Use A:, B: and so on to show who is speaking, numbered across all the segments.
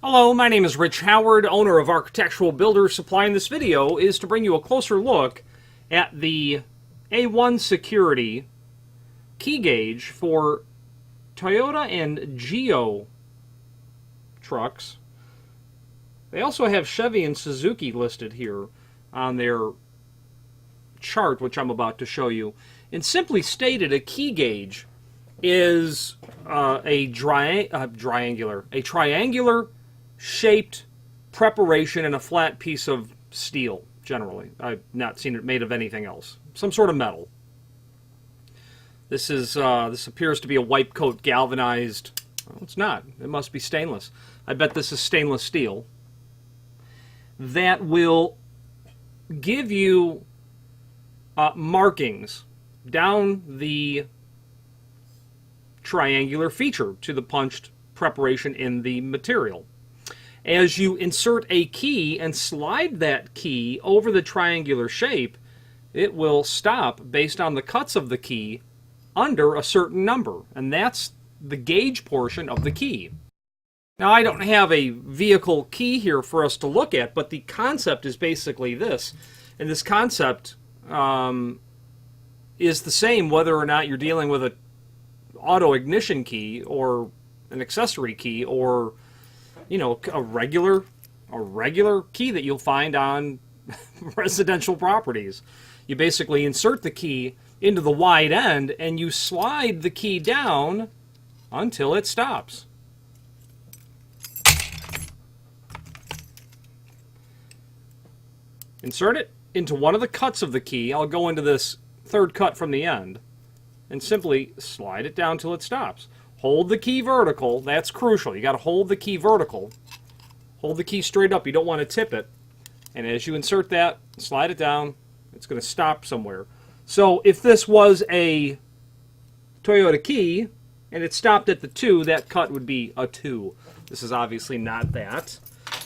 A: Hello, my name is Rich Howard, owner of Architectural Builder Supply, and this video is to bring you a closer look at the A1 Security key gauge for Toyota and Geo trucks. They also have Chevy and Suzuki listed here on their chart, which I'm about to show you. And simply stated, a key gauge is a triangular shaped preparation in a flat piece of steel, generally. I've not seen it made of anything else. Some sort of metal. This appears to be a wipe coat galvanized. Well, it's not. It must be stainless. I bet this is stainless steel. That will give you markings down the triangular feature to the punched preparation in the material. As you insert a key and slide that key over the triangular shape, it will stop based on the cuts of the key under a certain number, and that's the gauge portion of the key. Now, I don't have a vehicle key here for us to look at, but the concept is basically this. And this concept is the same whether or not you're dealing with an auto ignition key or an accessory key or, you know, a regular key that you'll find on residential properties. You basically insert the key into the wide end and you slide the key down until it stops. Insert it into one of the cuts of the key. I'll go into this third cut from the end and simply slide it down till it stops. Hold the key vertical. That's crucial. You got to hold the key vertical. Hold the key straight up. You don't want to tip it. And as you insert that, slide it down, it's going to stop somewhere. So if this was a Toyota key and it stopped at the 2, that cut would be a 2. This is obviously not that,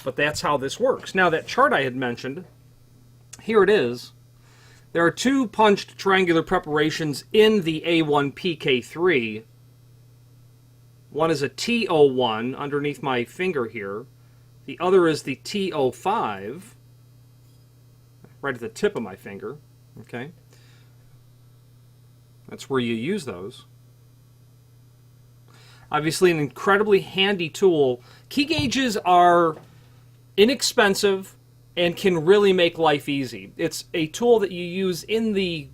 A: but that's how this works. Now, that chart I had mentioned, here it is. There are 2 punched triangular preparations in the A1 PK3. One is a T01 underneath my finger here. The other is the T05, right at the tip of my finger. Okay, that's where you use those. Obviously, an incredibly handy tool. Key gauges are inexpensive and can really make life easy. It's a tool that you use in the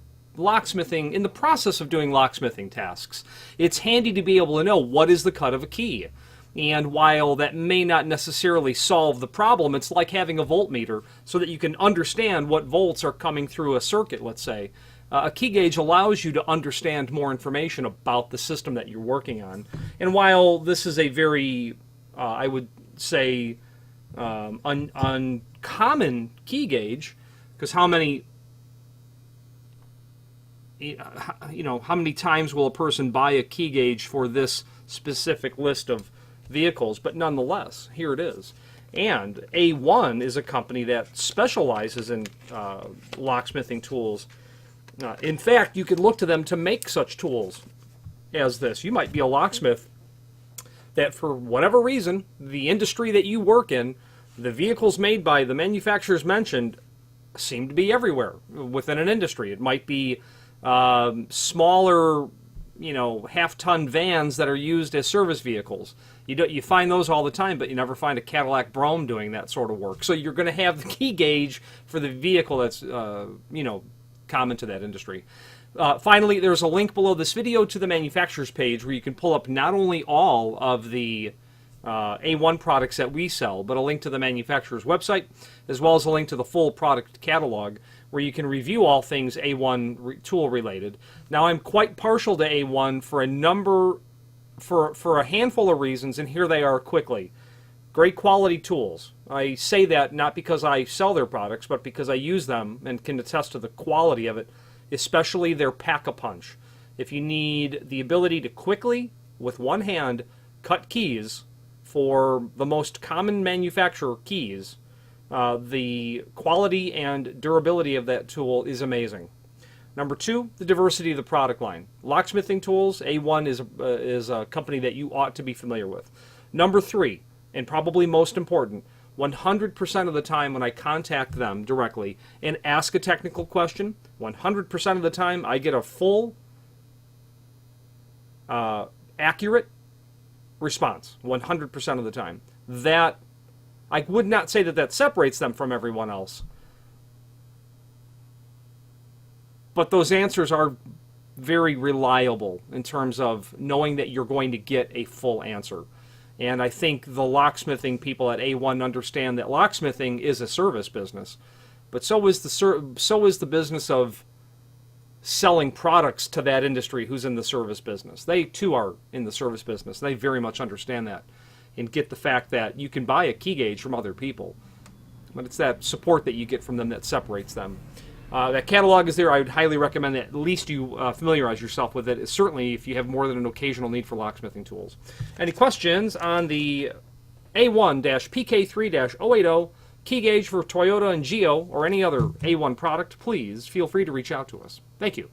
A: process of doing locksmithing tasks. It's handy to be able to know what is the cut of a key. And while that may not necessarily solve the problem, it's like having a voltmeter so that you can understand what volts are coming through a circuit, let's say. A key gauge allows you to understand more information about the system that you're working on. And while this is a very, I would say, uncommon key gauge, because how many times will a person buy a key gauge for this specific list of vehicles? But nonetheless, here it is. And A1 is a company that specializes in locksmithing tools. In fact, you could look to them to make such tools as this. You might be a locksmith that, for whatever reason, the industry that you work in, the vehicles made by the manufacturers mentioned seem to be everywhere within an industry. It might be smaller, half-ton vans that are used as service vehicles. You find those all the time, but you never find a Cadillac Brougham doing that sort of work. So you're going to have the key gauge for the vehicle that's, common to that industry. Finally, there's a link below this video to the manufacturer's page where you can pull up not only all of the A1 products that we sell, but a link to the manufacturer's website, as well as a link to the full product catalog, where you can review all things A1 tool related. Now, I'm quite partial to A1 for a handful of reasons, and here they are quickly. Great quality tools. I say that not because I sell their products, but because I use them and can attest to the quality of it, especially their pack-a-punch. If you need the ability to quickly, with one hand, cut keys for the most common manufacturer keys, the quality and durability of that tool is amazing. Number 2, the diversity of the product line. Locksmithing tools, A1 is a company that you ought to be familiar with. Number 3, and probably most important, 100% of the time when I contact them directly and ask a technical question, 100% of the time I get a full, accurate response. 100% of the time. That, I would not say that that separates them from everyone else, but those answers are very reliable in terms of knowing that you're going to get a full answer. And I think the locksmithing people at A1 understand that locksmithing is a service business, but so is the business of selling products to that industry who's in the service business. They too are in the service business. They very much understand that and get the fact that you can buy a key gauge from other people, but it's that support that you get from them that separates them. That catalog is there. I would highly recommend that at least you familiarize yourself with it, certainly if you have more than an occasional need for locksmithing tools. Any questions on the A1-PK3-080 key gauge for Toyota and Geo or any other A1 product, please feel free to reach out to us. Thank you.